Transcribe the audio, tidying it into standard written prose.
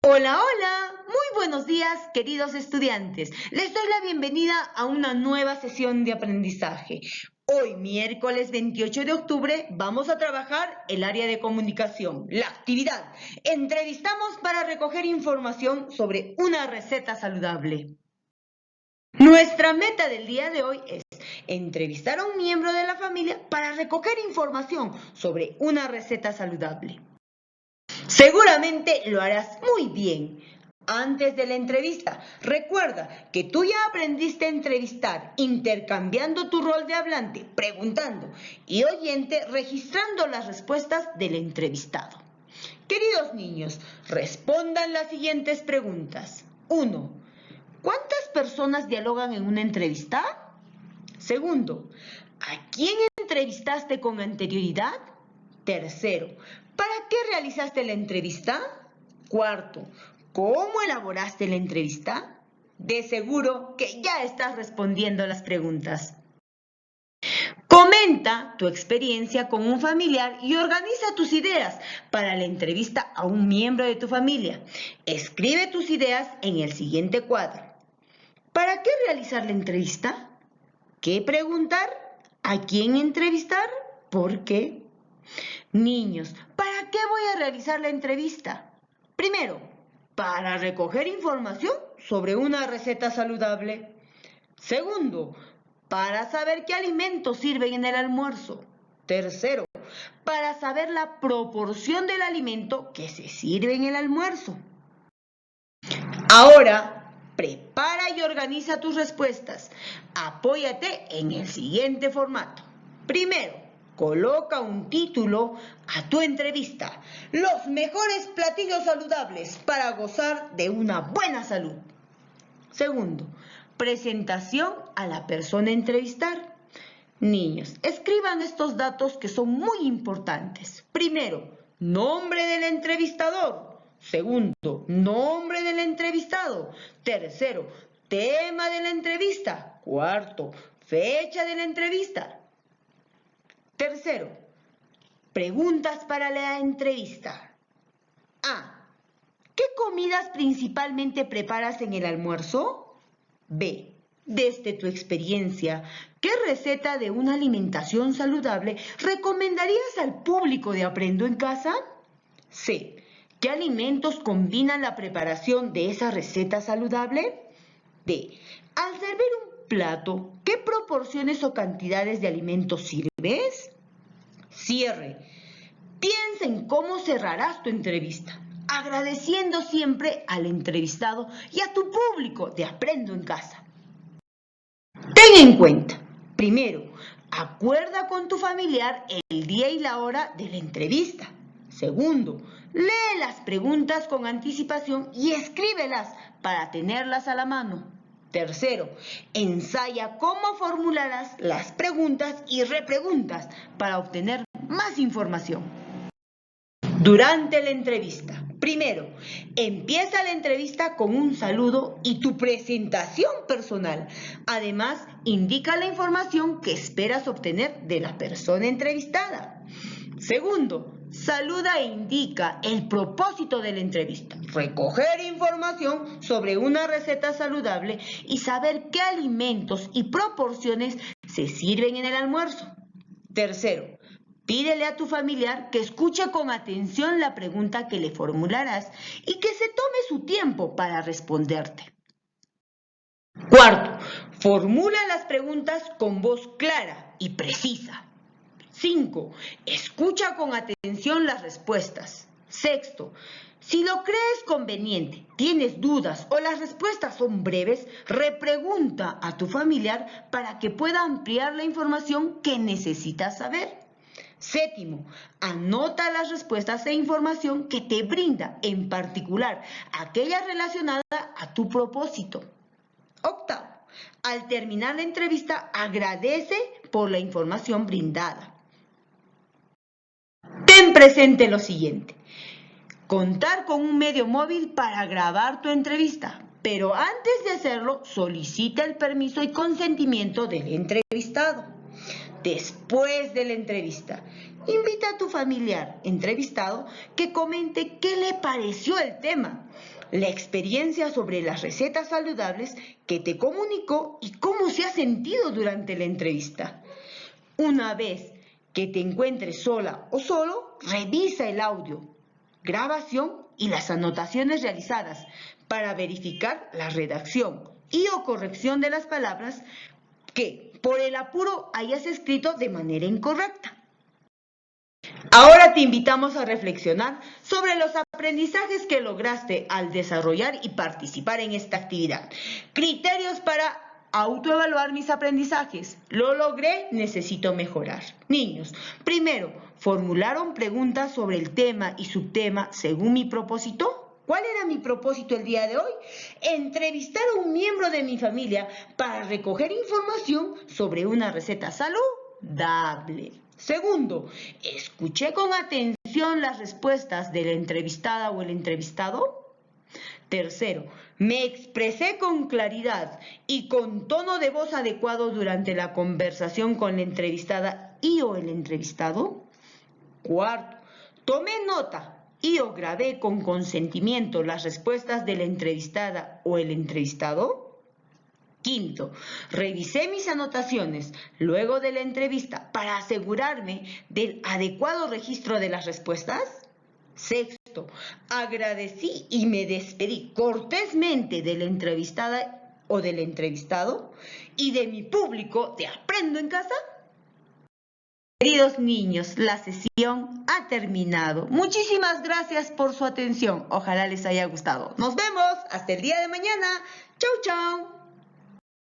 Hola, hola, muy buenos días, queridos estudiantes. Les doy la bienvenida a una nueva sesión de aprendizaje. Hoy, miércoles 28 de octubre, vamos a trabajar el área de comunicación, la actividad. Entrevistamos para recoger información sobre una receta saludable. Nuestra meta del día de hoy es entrevistar a un miembro de la familia para recoger información sobre una receta saludable. Seguramente lo harás muy bien. Antes de la entrevista, recuerda que tú ya aprendiste a entrevistar, intercambiando tu rol de hablante, preguntando y oyente, registrando las respuestas del entrevistado. Queridos niños, respondan las siguientes preguntas. 1. ¿Cuántas personas dialogan en una entrevista? Segundo, ¿a quién entrevistaste con anterioridad? Tercero, ¿para qué realizaste la entrevista? Cuarto, ¿cómo elaboraste la entrevista? De seguro que ya estás respondiendo las preguntas. Comenta tu experiencia con un familiar y organiza tus ideas para la entrevista a un miembro de tu familia. Escribe tus ideas en el siguiente cuadro. ¿Para qué realizar la entrevista? ¿Qué preguntar? ¿A quién entrevistar? ¿Por qué? Niños, ¿para qué voy a realizar la entrevista? Primero, para recoger información sobre una receta saludable. Segundo, para saber qué alimentos sirven en el almuerzo. Tercero, para saber la proporción del alimento que se sirve en el almuerzo. Ahora, prepara y organiza tus respuestas. Apóyate en el siguiente formato. Primero, coloca un título a tu entrevista. Los mejores platillos saludables para gozar de una buena salud. Segundo, presentación a la persona a entrevistar. Niños, escriban estos datos que son muy importantes. Primero, nombre del entrevistador. Segundo, nombre del entrevistado. Tercero, tema de la entrevista. Cuarto, fecha de la entrevista. Tercero, preguntas para la entrevista. A. ¿Qué comidas principalmente preparas en el almuerzo? B. Desde tu experiencia, ¿qué receta de una alimentación saludable recomendarías al público de Aprendo en Casa? C. ¿Qué alimentos combinan la preparación de esa receta saludable? D. Al servir un plato, ¿qué proporciones o cantidades de alimentos sirves? Cierre. Piensa en cómo cerrarás tu entrevista, agradeciendo siempre al entrevistado y a tu público de Aprendo en Casa. Ten en cuenta, primero, acuerda con tu familiar el día y la hora de la entrevista. Segundo, lee las preguntas con anticipación y escríbelas para tenerlas a la mano. Tercero, ensaya cómo formularás las preguntas y repreguntas para obtener más información. Durante la entrevista. Primero, empieza la entrevista con un saludo y tu presentación personal. Además, indica la información que esperas obtener de la persona entrevistada. Segundo, saluda e indica el propósito de la entrevista. Recoger información sobre una receta saludable y saber qué alimentos y proporciones se sirven en el almuerzo. Tercero, pídele a tu familiar que escuche con atención la pregunta que le formularás y que se tome su tiempo para responderte. Cuarto, formula las preguntas con voz clara y precisa. 5. Escucha con atención las respuestas. Sexto, si lo crees conveniente, tienes dudas o las respuestas son breves, repregunta a tu familiar para que pueda ampliar la información que necesitas saber. Séptimo, anota las respuestas e información que te brinda, en particular aquella relacionada a tu propósito. Octavo, al terminar la entrevista, agradece por la información brindada. Ten presente lo siguiente: contar con un medio móvil para grabar tu entrevista, pero antes de hacerlo, solicita el permiso y consentimiento del entrevistado. Después de la entrevista, invita a tu familiar entrevistado que comente qué le pareció el tema. la experiencia sobre las recetas saludables que te comunicó y cómo se ha sentido durante la entrevista. Una vez que te encuentres sola o solo, revisa el audio, grabación y las anotaciones realizadas para verificar la redacción y o corrección de las palabras que por el apuro hayas escrito de manera incorrecta. Ahora te invitamos a reflexionar sobre los aprendizajes que lograste al desarrollar y participar en esta actividad. Criterios para autoevaluar mis aprendizajes. Lo logré, necesito mejorar. Niños, primero, ¿formularon preguntas sobre el tema y subtema según mi propósito? ¿Cuál era mi propósito el día de hoy? Entrevistar a un miembro de mi familia para recoger información sobre una receta saludable. Segundo, ¿escuché con atención las respuestas de la entrevistada o el entrevistado? Tercero, ¿me expresé con claridad y con tono de voz adecuado durante la conversación con la entrevistada y o el entrevistado? Cuarto, ¿tomé nota y o grabé con consentimiento las respuestas de la entrevistada o el entrevistado? Quinto, revisé mis anotaciones luego de la entrevista para asegurarme del adecuado registro de las respuestas. Sexto, agradecí y me despedí cortésmente de la entrevistada o del entrevistado y de mi público de Aprendo en Casa. Queridos niños, la sesión ha terminado. Muchísimas gracias por su atención. Ojalá les haya gustado. Nos vemos hasta el día de mañana. Chau, chau.